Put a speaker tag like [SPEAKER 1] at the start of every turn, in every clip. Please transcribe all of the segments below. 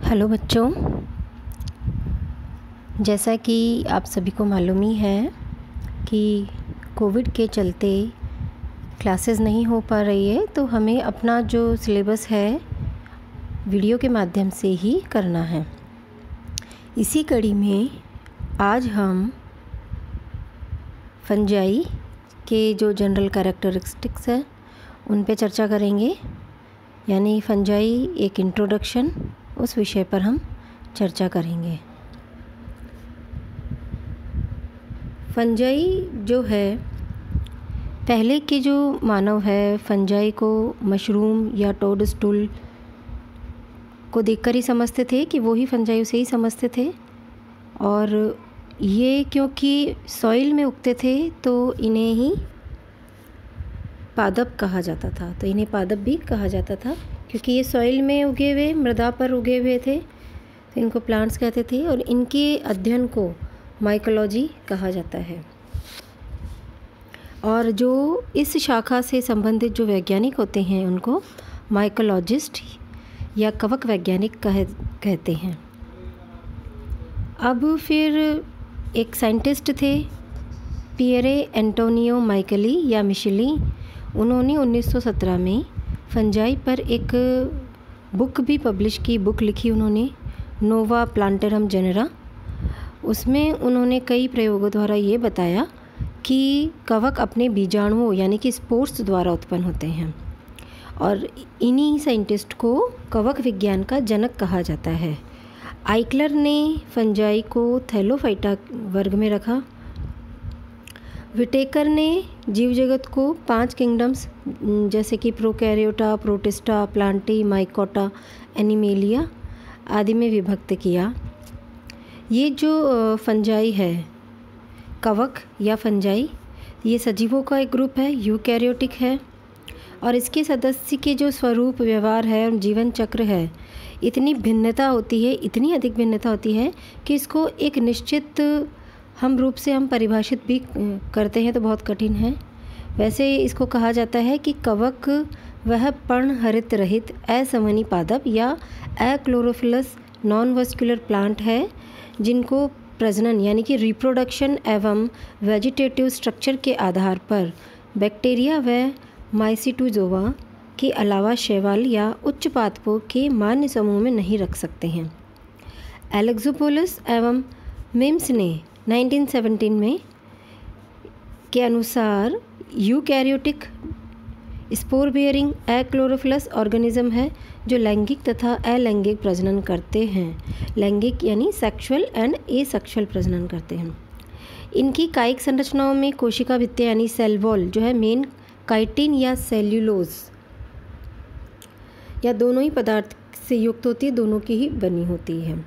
[SPEAKER 1] Hello बच्चों, जैसा कि आप सभी को मालूम ही है कि कोविड के चलते क्लासेस नहीं हो पा रही है, तो हमें अपना जो सिलेबस है वीडियो के माध्यम से ही करना है। इसी कड़ी में आज हम फंजाई के जो जनरल कैरेक्टरिस्टिक्स है उन पे चर्चा करेंगे, यानी फंजाई एक इंट्रोडक्शन, उस विषय पर हम चर्चा करेंगे। फंजाई जो है, पहले के जो मानव है फंजाई को मशरूम या टोडस्टूल को देखकर ही समझते थे कि वो ही फंजाई उसे ही समझते थे। और ये क्योंकि सॉइल में उगते थे तो इन्हें ही पादप कहा जाता था, तो इन्हें पादप भी कहा जाता था क्योंकि ये सॉइल में उगे हुए, मृदा पर उगे हुए थे, तो इनको प्लांट्स कहते थे। और इनके अध्ययन को माइकोलॉजी कहा जाता है। और जो इस शाखा से संबंधित जो वैज्ञानिक होते हैं उनको माइकोलॉजिस्ट या कवक वैज्ञानिक कहते हैं। अब फिर एक साइंटिस्ट थे पियरे एंटोनियो माइकली या मिशेली, उन्होंने 1917 में फंजाई पर एक बुक भी पब्लिश की, बुक लिखी उन्होंने, नोवा प्लांटरम जेनेरा। उसमें उन्होंने कई प्रयोगों द्वारा ये बताया कि कवक अपने बीजाणुओं यानी कि स्पोर्स द्वारा उत्पन्न होते हैं। और इन्हीं साइंटिस्ट को कवक विज्ञान का जनक कहा जाता है। आइकलर ने फंजाई को थैलोफाइटा वर्ग में रखा। विटेकर ने जीव जगत को 5 किंगडम्स जैसे कि प्रोकैरियोटा, प्रोटिस्टा, प्लांटी, माइकोटा, एनिमेलिया आदि में विभक्त किया। ये जो फंजाई है, कवक या फंजाई, ये सजीवों का एक ग्रुप है, यूकैरियोटिक है। और इसके सदस्य के जो स्वरूप, व्यवहार है और जीवन चक्र है, इतनी भिन्नता होती है, इतनी अधिक भिन्नता होती है कि इसको एक निश्चित हम रूप से हम परिभाषित भी करते हैं तो बहुत कठिन है। वैसे इसको कहा जाता है कि कवक वह पर्णहरित रहित असंवहनी पादप या अक्लोरोफिलस नॉन वस्कुलर प्लांट है जिनको प्रजनन यानी कि रिप्रोडक्शन एवं वेजिटेटिव स्ट्रक्चर के आधार पर बैक्टीरिया व माइसिटोजोआ के अलावा शैवाल या उच्च पादपों के मान्य समूह में नहीं रख सकते हैं। एलेक्सोपोलस एवं मिम्स ने 1917 में के अनुसार यूकैरियोटिक स्पोर बेयरिंग अक्लोरोफिलस ऑर्गेनिज्म है जो लैंगिक तथा अलैंगिक प्रजनन करते हैं। लैंगिक यानी सेक्सुअल एंड एसेक्सुअल प्रजनन करते हैं। इनकी कायिक संरचनाओं में कोशिका भित्ति यानी सेल वॉल जो है मेन काइटिन या सेल्यूलोज या दोनों ही पदार्थ से युक्त होती है, दोनों की ही बनी होती है।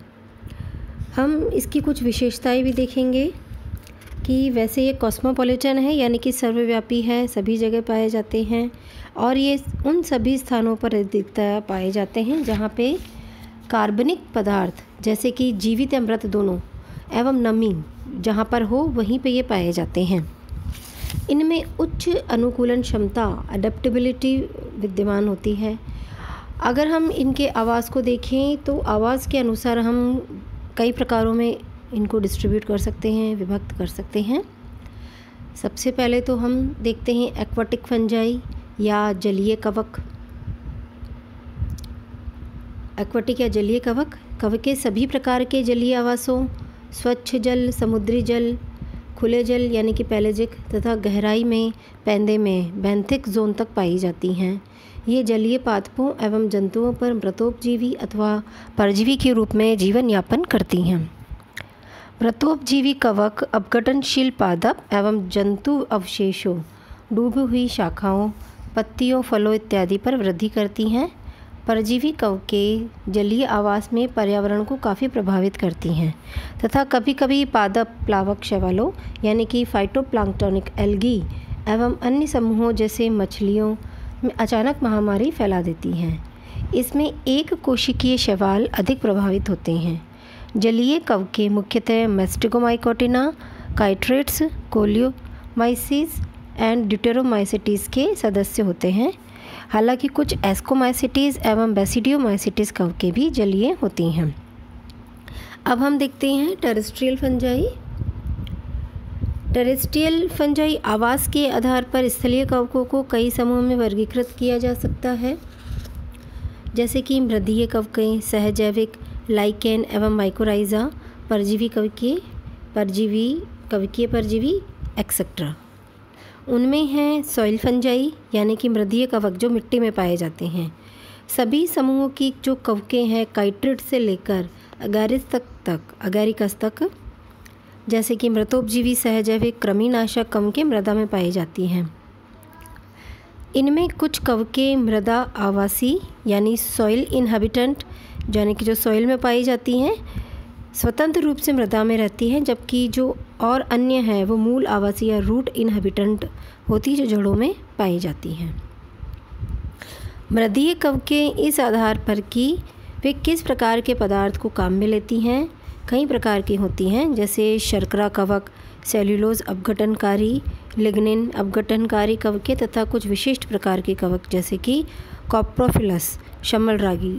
[SPEAKER 1] हम इसकी कुछ विशेषताएं भी देखेंगे कि वैसे ये कॉस्मोपॉलिटन है यानी कि सर्वव्यापी है, सभी जगह पाए जाते हैं। और ये उन सभी स्थानों पर अधिकतया पाए जाते हैं जहाँ पे कार्बनिक पदार्थ जैसे कि जीवित अमृत दोनों एवं नमी जहाँ पर हो वहीं पे ये पाए जाते हैं। इनमें उच्च अनुकूलन क्षमता, अडेप्टेबिलिटी विद्यमान होती है। अगर हम इनके आवास को देखें तो आवास के अनुसार हम कई प्रकारों में इनको डिस्ट्रीब्यूट कर सकते हैं, विभक्त कर सकते हैं। सबसे पहले तो हम देखते हैं एक्वाटिक फंजाई या जलीय कवक। एक्वाटिक या जलीय कवक, कवक के सभी प्रकार के जलीय आवासों, स्वच्छ जल, समुद्री जल, खुले जल यानी कि पेलेजिक तथा गहराई में, पैंदे में, बेंथिक जोन तक पाई जाती हैं। ये जलीय पादपों एवं जंतुओं पर मृतोपजीवी अथवा परजीवी के रूप में जीवन यापन करती हैं। मृतोपजीवी कवक अपघटनशील पादप एवं जंतु अवशेषों, डूबी हुई शाखाओं, पत्तियों, फलों इत्यादि पर वृद्धि करती हैं। परजीवी कवक के जलीय आवास में पर्यावरण को काफ़ी प्रभावित करती हैं तथा कभी कभी पादप प्लावक शैवालों यानी कि फाइटोप्लांक्टोनिक एल्गी एवं अन्य समूहों जैसे मछलियों में अचानक महामारी फैला देती हैं। इसमें एक कोशिकीय शैवाल अधिक प्रभावित होते हैं। जलीय कवक के मुख्यतः मैस्टिगोमाइकोटिना, काइट्रेट्स, कोलियोमाइसिस एंड ड्यूटेरोमाइसिटीज के सदस्य होते हैं। हालांकि कुछ एस्कोमाइसिटीज़ एवं बेसिडियोमाइसिटीज़ कवकें भी जलीय होती हैं। अब हम देखते हैं टेरेस्ट्रियल फंजाई। टेरेस्ट्रियल फंजाई आवास के आधार पर स्थलीय कवकों को कई समूहों में वर्गीकृत किया जा सकता है, जैसे कि मृदीय कवकें, सहजैविक, लाइकेन एवं माइकोराइजा, परजीवी कवकीय, परजीवी एक्सेट्रा। उनमें हैं सॉइल फंजाई यानी कि मृदीय कवक जो मिट्टी में पाए जाते हैं। सभी समूहों की जो कवकें हैं काइट्रिड से लेकर अगैरिकस तक, जैसे कि मृतोपजीवी, सहजैविक, कृमिनाशक कवकें मृदा में पाई जाती हैं। इनमें कुछ कवकें मृदा आवासी यानी सॉइल इनहैबिटेंट यानी कि जो सॉइल में पाई जाती हैं, स्वतंत्र रूप से मृदा में रहती हैं, जबकि जो और अन्य हैं वो मूल आवासी या रूट इनहैबिटेंट होती जो जड़ों में पाई जाती हैं। मृदीय कवकें इस आधार पर कि वे किस प्रकार के पदार्थ को काम में लेती हैं कई प्रकार की होती हैं, जैसे शर्करा कवक, सेल्यूलोज अपघटनकारी, लिग्निन अपघटनकारी कवकें तथा कुछ विशिष्ट प्रकार के कवक जैसे कि कॉप्रोफिलस, शमल रागी,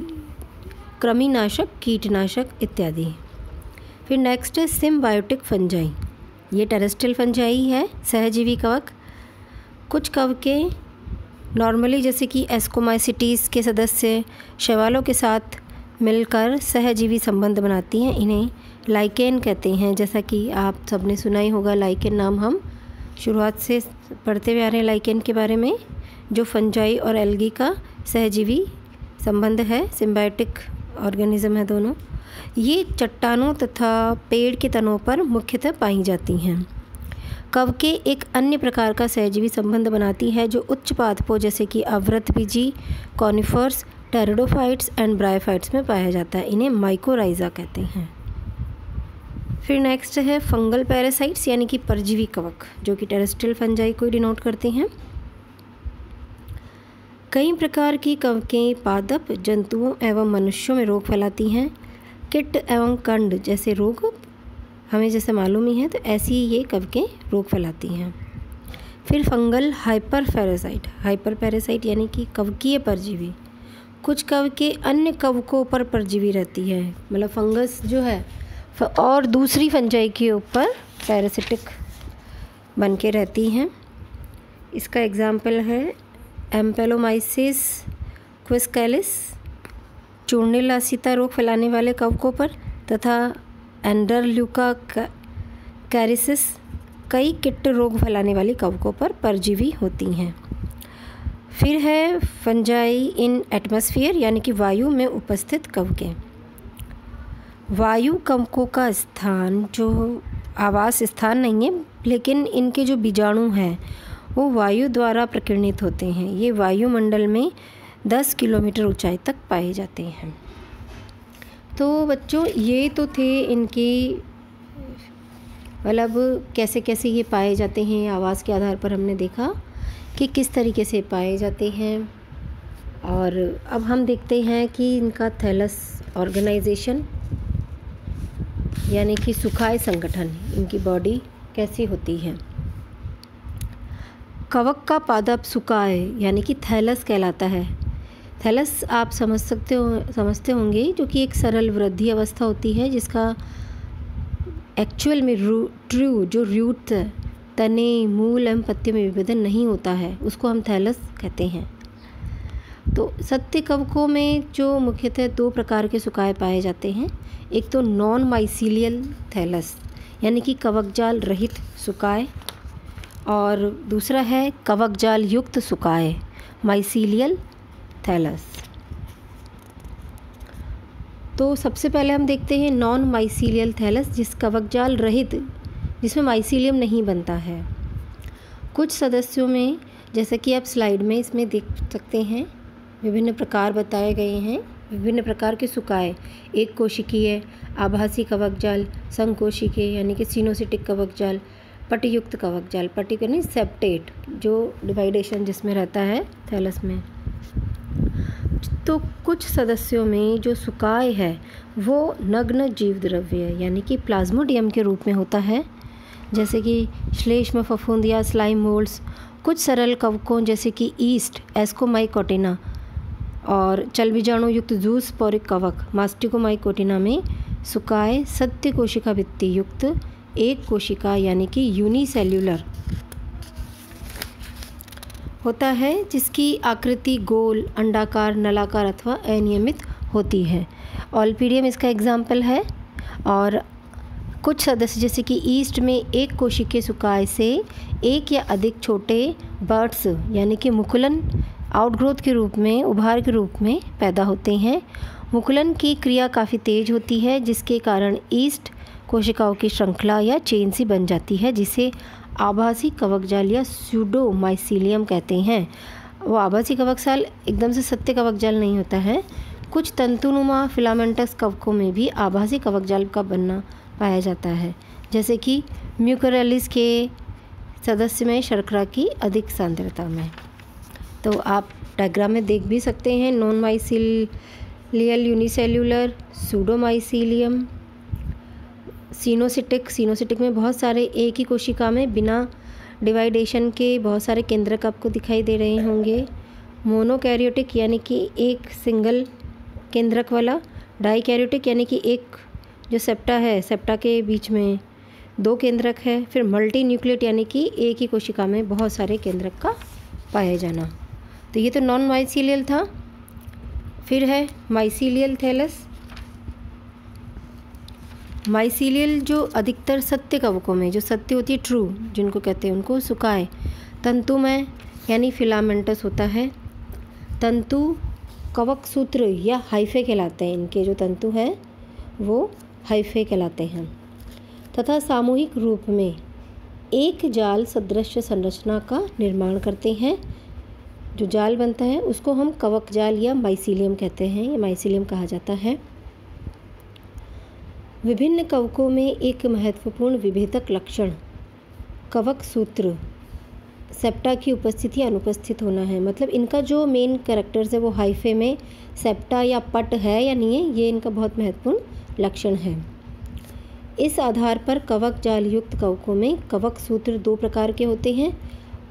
[SPEAKER 1] कृमिनाशक, कीटनाशक इत्यादि। फिर नेक्स्ट है सिम्बायोटिक फंजाई। ये टेरेस्ट्रियल फंजाई है, सहजीवी कवक। कुछ कवकें नॉर्मली जैसे कि एस्कोमाइसिटीज़ के सदस्य शैवालों के साथ मिलकर सहजीवी संबंध बनाती हैं। इन्हें लाइकेन कहते हैं, जैसा कि आप सबने सुना ही होगा। लाइकेन नाम हम शुरुआत से पढ़ते हुए आ रहे हैं लाइकेन के बारे में, जो फंजाई और एल्गी का सहजीवी संबंध है, सिम्बायोटिक ऑर्गेनिज्म है दोनों। ये चट्टानों तथा पेड़ के तनों पर मुख्यतः पाई जाती हैं। कवकें एक अन्य प्रकार का सहजीवी संबंध बनाती है जो उच्च पादपों जैसे कि अवृतबीजी, कॉनिफर्स, टेरिडोफाइट्स एंड ब्रायोफाइट्स में पाया जाता है। इन्हें माइकोराइजा कहते हैं। फिर नेक्स्ट है फंगल पैरासाइट्स यानी कि परजीवी कवक, जो कि टेरेस्ट्रियल फंजाई को डिनोट करते हैं। कई प्रकार की कवकें पादप, जंतुओं एवं मनुष्यों में रोग फैलाती हैं। कीट एवं कंड जैसे रोग हमें जैसे मालूम ही है, तो ऐसी ये कवकें रोग फैलाती हैं। फिर फंगल हाइपर पैरासाइट यानी कि कवकीय परजीवी। कुछ कवकें अन्य कवकों पर परजीवी रहती है, मतलब फंगस जो है और दूसरी फंजाई के ऊपर पैरासिटिक बन के रहती हैं। इसका एग्जाम्पल है एम्पेलोमाइसिस क्विस्कैलिस, चूर्णिलासिता रोग फैलाने वाले कवकों पर, तथा एंडरल्यूका कैरिसिस कई कीट रोग फैलाने वाली कवकों पर परजीवी होती हैं। फिर है फंजाई इन एटमॉस्फेयर यानी कि वायु में उपस्थित कवकें। वायु कवकों का स्थान जो आवास स्थान नहीं है, लेकिन इनके जो बीजाणु हैं वो वायु द्वारा प्रकीर्णित होते हैं। ये वायुमंडल में 10 किलोमीटर ऊंचाई तक पाए जाते हैं। तो बच्चों ये तो थे इनकी मतलब कैसे कैसे ये पाए जाते हैं। आवाज़ के आधार पर हमने देखा कि किस तरीके से पाए जाते हैं। और अब हम देखते हैं कि इनका थैलस ऑर्गेनाइजेशन यानी कि सुखाय संगठन, इनकी बॉडी कैसी होती है। कवक का पादप सुखाय यानी कि थैलस कहलाता है। थैलस आप समझते होंगे, जो कि एक सरल वृद्धि अवस्था होती है जिसका एक्चुअल में जो रूट तने, मूल एवं पत्तियों में विभेदन नहीं होता है, उसको हम थैलस कहते हैं। तो सत्य कवकों में जो मुख्यतः 2 प्रकार के सुखाय पाए जाते हैं। एक तो नॉन माइसीलियल थैलस यानी कि कवकजाल रहित सुखाय, और दूसरा है कवकजाल युक्त सुखाय माइसीलियल थैलस। तो सबसे पहले हम देखते हैं नॉन माइसीलियल थैलस, जिस कवकजाल रहित, जिसमें माइसीलियम नहीं बनता है। कुछ सदस्यों में, जैसे कि आप स्लाइड में इसमें देख सकते हैं, विभिन्न प्रकार बताए गए हैं। विभिन्न प्रकार के सुखाय, एक कोशिकीय, आभासी कवकजाल, संकोशिकीय यानी कि सिनोसिटिक कवकजाल, पटियुक्त कवकजाल, पटि यानी सेप्टेट, जो डिवाइडेशन जिसमें रहता है थैलस में। तो कुछ सदस्यों में जो सुखाय है वो नग्न जीव द्रव्य यानी कि प्लाज्मोडियम के रूप में होता है, जैसे कि श्लेष्म फफूंदियाँ, स्लाइम मोल्ड्स, कुछ सरल कवकों जैसे कि ईस्ट एस्कोमाइकोटिना और चल बीजाणु युक्त जूस पोरिक कवक मास्टिकोमाइकोटिना में सुकाए सत्य कोशिका भित्ति युक्त एक कोशिका यानी कि यूनिसेल्यूलर होता है, जिसकी आकृति गोल, अंडाकार, नलाकार अथवा अनियमित होती है। ऑलपीडियम इसका एग्जाम्पल है। और कुछ सदस्य जैसे कि ईस्ट में एक कोशिकीय सुकाय से एक या अधिक छोटे बर्ड्स यानी कि मुकुलन आउटग्रोथ के रूप में, उभार के रूप में पैदा होते हैं। मुकुलन की क्रिया काफ़ी तेज होती है, जिसके कारण ईस्ट कोशिकाओं की श्रृंखला या चेन सी बन जाती है, जिसे आभासी कवक जाल या स्यूडोमाइसीलियम कहते हैं। वो आभासी कवक जाल एकदम से सत्य कवक जाल नहीं होता है। कुछ तंतुनुमा फिलामेंटस कवकों में भी आभासी कवक जाल का बनना पाया जाता है, जैसे कि म्यूकोरेलिस के सदस्य में शर्करा की अधिक सांद्रता में। तो आप डायग्राम में देख भी सकते हैं, नॉन माइसीलियल यूनिसेल्यूलर, सूडोमाइसीलियम, सीनोसिटिक में बहुत सारे एक ही कोशिका में बिना डिवाइडेशन के बहुत सारे केंद्रक आपको दिखाई दे रहे होंगे। मोनोकैरियोटिक यानी कि एक सिंगल केंद्रक वाला, डाइकैरियोटिक यानी कि एक जो सेप्टा है, सेप्टा के बीच में दो केंद्रक है। फिर मल्टी न्यूक्लिएट यानी कि एक ही कोशिका में बहुत सारे केंद्रक का पाया जाना। तो ये तो नॉन माइसीलियल था। फिर है माइसीलियल थैलस। माइसीलियल जो अधिकतर सत्य कवकों में, जो सत्य होती है ट्रू जिनको कहते हैं, उनको सुकाए तंतुमय यानी फिलामेंटस होता है। तंतु कवक सूत्र या हाइफे कहलाते हैं। इनके जो तंतु हैं वो हाइफे कहलाते हैं तथा सामूहिक रूप में एक जाल सदृश संरचना का निर्माण करते हैं। जो जाल बनता है उसको हम कवक जाल या माइसीलियम कहते हैं, या माइसीलियम कहा जाता है। विभिन्न कवकों में एक महत्वपूर्ण विभेदक लक्षण कवक सूत्र सेप्टा की उपस्थिति या अनुपस्थित होना है। मतलब इनका जो मेन कैरेक्टर्स है वो हाइफे में सेप्टा या पट है या नहीं है, ये इनका बहुत महत्वपूर्ण लक्षण है। इस आधार पर कवक जाल युक्त कवकों में कवक सूत्र दो प्रकार के होते हैं,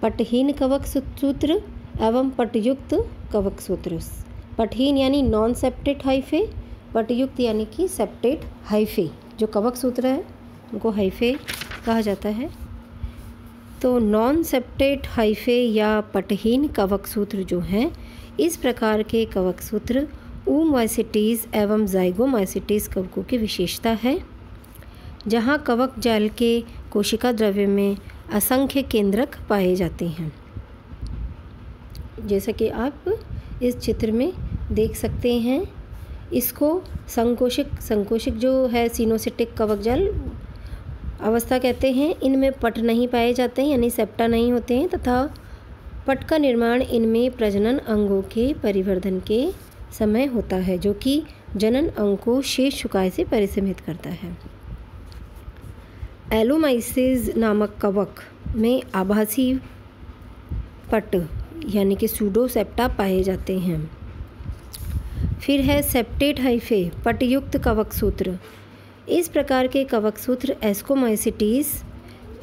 [SPEAKER 1] पटहीन कवक सूत्र एवं पटयुक्त कवक सूत्र। पटहीन यानी नॉन सेप्टेट हाइफे, पटयुक्त यानी कि सेप्टेट हाइफे। जो कवक सूत्र है उनको हाइफे कहा जाता है। तो नॉन सेप्टेट हाइफे या पटहीन कवक सूत्र जो हैं, इस प्रकार के कवक सूत्र oomacetes एवं zygomacetes कवकों की विशेषता है, जहाँ कवक जाल के कोशिका द्रव्य में असंख्य केंद्रक पाए जाते हैं। जैसा कि आप इस चित्र में देख सकते हैं, इसको संकोशिक जो है सीनोसिटिक कवक जाल अवस्था कहते हैं। इनमें पट नहीं पाए जाते हैं यानी सेप्टा नहीं होते हैं, तथा पट का निर्माण इनमें प्रजनन अंगों के परिवर्धन के समय होता है, जो कि जनन अंग को शेष शुकाय से परिसीमित करता है। एलोमाइसिस नामक कवक में आभासी पट यानी कि सूडोसेप्टा पाए जाते हैं। फिर है सेप्टेट हाइफे पटयुक्त कवक सूत्र। इस प्रकार के कवक सूत्र एस्कोमाइसिटीज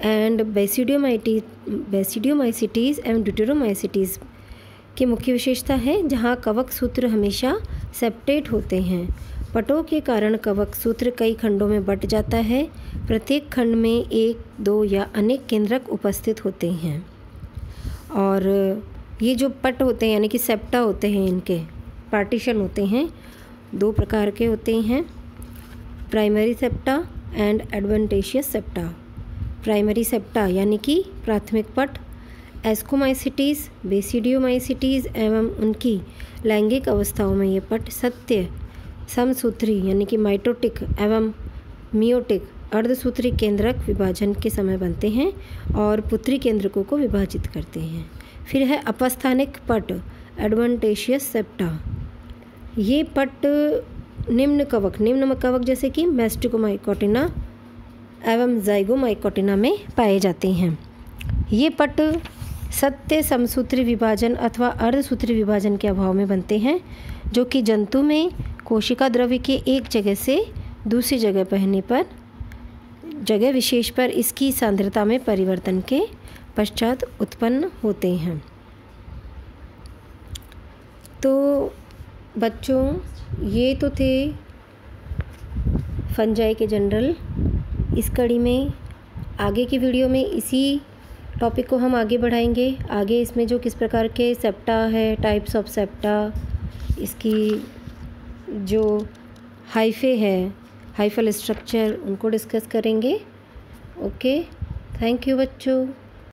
[SPEAKER 1] एंड बेसिडियोमाइसिटीज एवं ड्यूटेरोमाइसिटीज की मुख्य विशेषता है, जहाँ कवक सूत्र हमेशा सेप्टेट होते हैं। पटों के कारण कवक सूत्र कई खंडों में बंट जाता है। प्रत्येक खंड में एक, दो या अनेक केंद्रक उपस्थित होते हैं। और ये जो पट होते हैं यानी कि सेप्टा होते हैं, इनके पार्टीशन होते हैं, दो प्रकार के होते हैं, primary septa and adventitious septa. Primary septa यानी कि प्राथमिक पट, एस्कोमाइसिटीज, बेसिडियोमाइसिटीज एवं उनकी लैंगिक अवस्थाओं में ये पट सत्य समसूत्री यानी कि माइटोटिक एवं मियोटिक अर्धसूत्री केंद्रक विभाजन के समय बनते हैं और पुत्री केंद्रकों को विभाजित करते हैं। फिर है अपस्थानिक पट एडवेंटेशियस सेप्टा। ये पट निम्न कवक जैसे कि मैस्टिकोमाइकोटिना एवं जाइगोमाइकोटिना में पाए जाते हैं। ये पट सत्य समसूत्री विभाजन अथवा अर्धसूत्री विभाजन के अभाव में बनते हैं, जो कि जंतु में कोशिका द्रव्य के एक जगह से दूसरी जगह जगह विशेष पर इसकी सांद्रता में परिवर्तन के पश्चात उत्पन्न होते हैं। तो बच्चों, ये तो थे फंजाई के जनरल। इस कड़ी में आगे की वीडियो में इसी टॉपिक को हम आगे बढ़ाएंगे। आगे इसमें जो किस प्रकार के सेप्टा है, टाइप्स ऑफ सेप्टा, इसकी जो हाइफे है, हाइफल स्ट्रक्चर, उनको डिस्कस करेंगे। ओके, थैंक यू बच्चों।